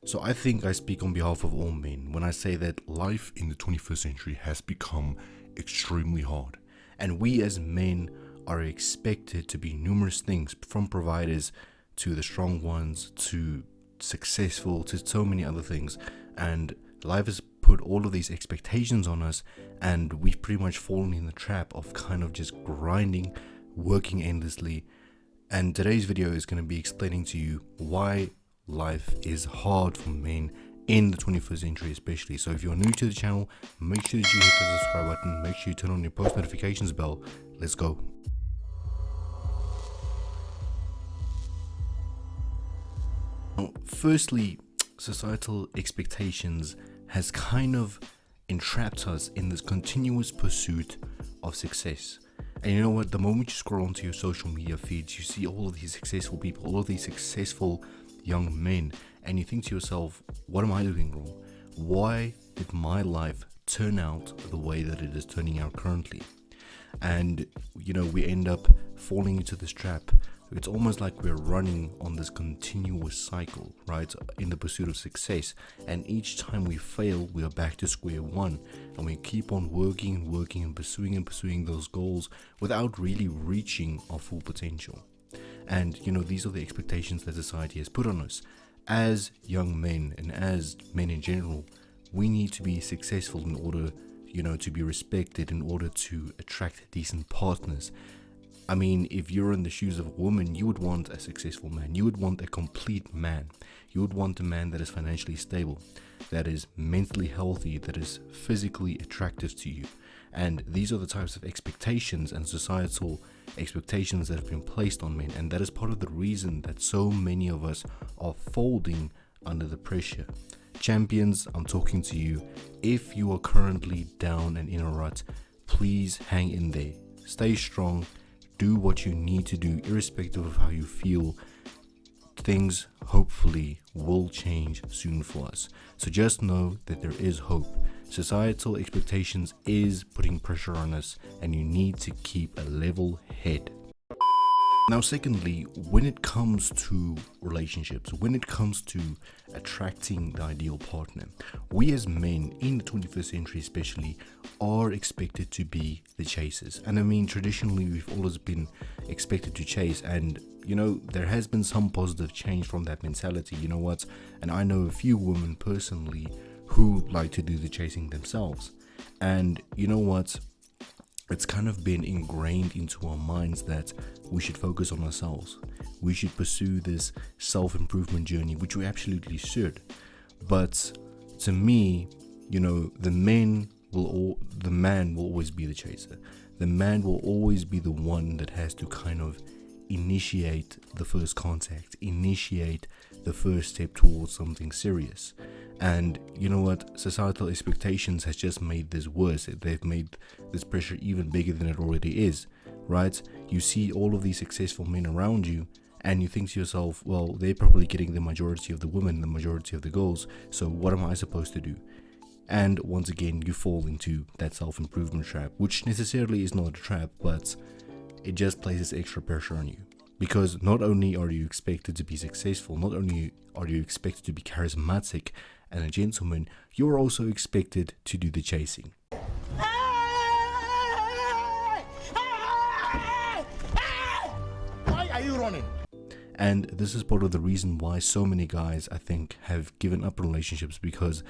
So I think I speak on behalf of all men when I say that life in the 21st century has become extremely hard. And we as men are expected to be numerous things, from providers to the strong ones to successful to so many other things. And life has put all of these expectations on us, and we've pretty much fallen in the trap of kind of just grinding, working endlessly. And today's video is going to be explaining to you why life is hard for men in the 21st century especially. So if you're new to the channel, make sure that you hit the subscribe button, make sure you turn on your post notifications bell. Let's go. Now, firstly, societal expectations has kind of entrapped us in this continuous pursuit of success. And you know what, the moment you scroll onto your social media feeds, you see all of these successful people, all of these successful young men, and you think to yourself, what am I doing wrong? Why did my life turn out the way that it is turning out currently? And you know, we end up falling into this trap. It's almost like we're running on this continuous cycle, right, in the pursuit of success. And each time we fail, we are back to square one, and we keep on working and pursuing those goals without really reaching our full potential. And you know, these are the expectations that society has put on us. As young men and as men in general, we need to be successful in order, you know, to be respected, in order to attract decent partners. I mean, if you're in the shoes of a woman, you would want a successful man. You would want a complete man. You would want a man that is financially stable, that is mentally healthy, that is physically attractive to you. And these are the types of expectations and societal expectations that have been placed on men. And that is part of the reason that so many of us are folding under the pressure. Champions, I'm talking to you. If you are currently down and in a rut, please hang in there. Stay strong. Do what you need to do, irrespective of how you feel. Things hopefully will change soon for us. So just know that there is hope. Societal expectations is putting pressure on us, and you need to keep a level head. Now, secondly, when it comes to relationships, when it comes to attracting the ideal partner, we as men in the 21st century especially are expected to be the chasers. And I mean, traditionally, we've always been expected to chase, and you know, there has been some positive change from that mentality. You know what? And I know a few women personally who like to do the chasing themselves. And you know what? It's kind of been ingrained into our minds that we should focus on ourselves. We should pursue this self-improvement journey, which we absolutely should. But to me, you know, the man will always be the chaser. The man will always be the one that has to kind of initiate the first contact, initiate the first step towards something serious. And you know what, societal expectations has just made this worse. They've made this pressure even bigger than it already is, right? You see all of these successful men around you, and you think to yourself, well, they're probably getting the majority of the women, the majority of the girls, so what am I supposed to do? And once again, you fall into that self-improvement trap, which necessarily is not a trap, but it just places extra pressure on you. Because not only are you expected to be successful, not only are you expected to be charismatic and a gentleman, you're also expected to do the chasing. Why are you running? And this is part of the reason why so many guys, I think, have given up relationships, because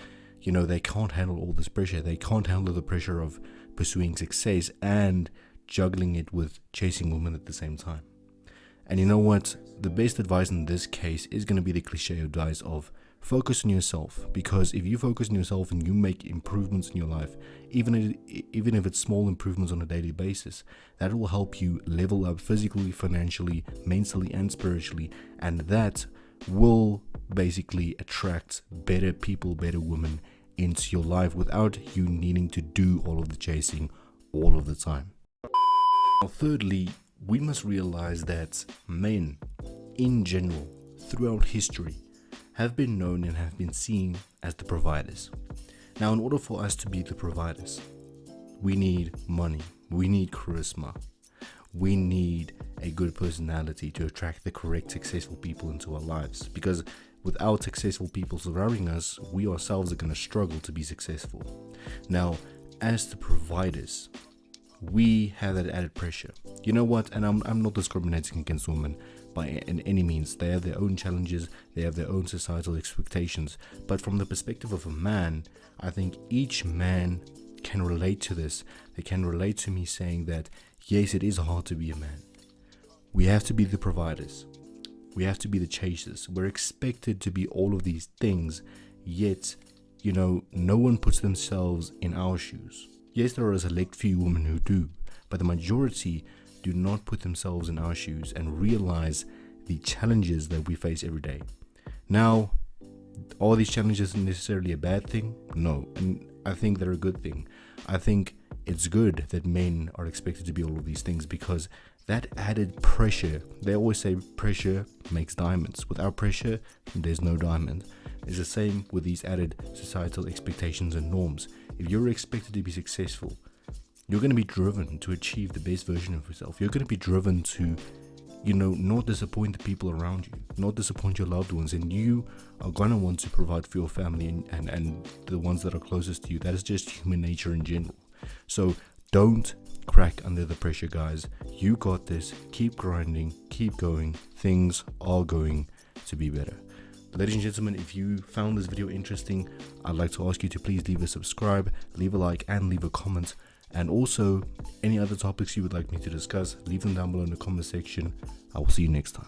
you know, they can't handle all this pressure. They can't handle the pressure of pursuing success and juggling it with chasing women at the same time. And you know what? The best advice in this case is going to be the cliche advice of focus on yourself. Because if you focus on yourself and you make improvements in your life, even if it's small improvements on a daily basis, that will help you level up physically, financially, mentally, and spiritually. And that will basically attract better people, better women into your life without you needing to do all of the chasing all of the time. Now, thirdly, we must realize that men in general throughout history have been known and have been seen as the providers. Now, in order for us to be the providers, we need money, we need charisma, we need a good personality to attract the correct successful people into our lives. Because without successful people surrounding us, we ourselves are going to struggle to be successful. Now, as the providers, we have that added pressure. You know what? And I'm not discriminating against women in any means. They have their own challenges, they have their own societal expectations. But from the perspective of a man, I think each man can relate to this. They can relate to me saying that, yes, it is hard to be a man. We have to be the providers. We have to be the chasers. We're expected to be all of these things, yet, no one puts themselves in our shoes. Yes, there are a select few women who do, but the majority do not put themselves in our shoes and realize the challenges that we face every day. Now, are these challenges necessarily a bad thing? No, and I think they're a good thing. I think it's good that men are expected to be all of these things, because that added pressure, they always say pressure makes diamonds. Without pressure, there's no diamond. It's the same with these added societal expectations and norms. If you're expected to be successful, you're going to be driven to achieve the best version of yourself. You're going to be driven to, not disappoint the people around you, not disappoint your loved ones, and you are going to want to provide for your family and the ones that are closest to you. That is just human nature in general. So don't crack under the pressure, guys. You got this. Keep grinding, keep going. Things are going to be better. Ladies and gentlemen, if you found this video interesting, I'd like to ask you to please leave a subscribe, leave a like, and leave a comment. And also, any other topics you would like me to discuss, leave them down below in the comment section. I will see you next time.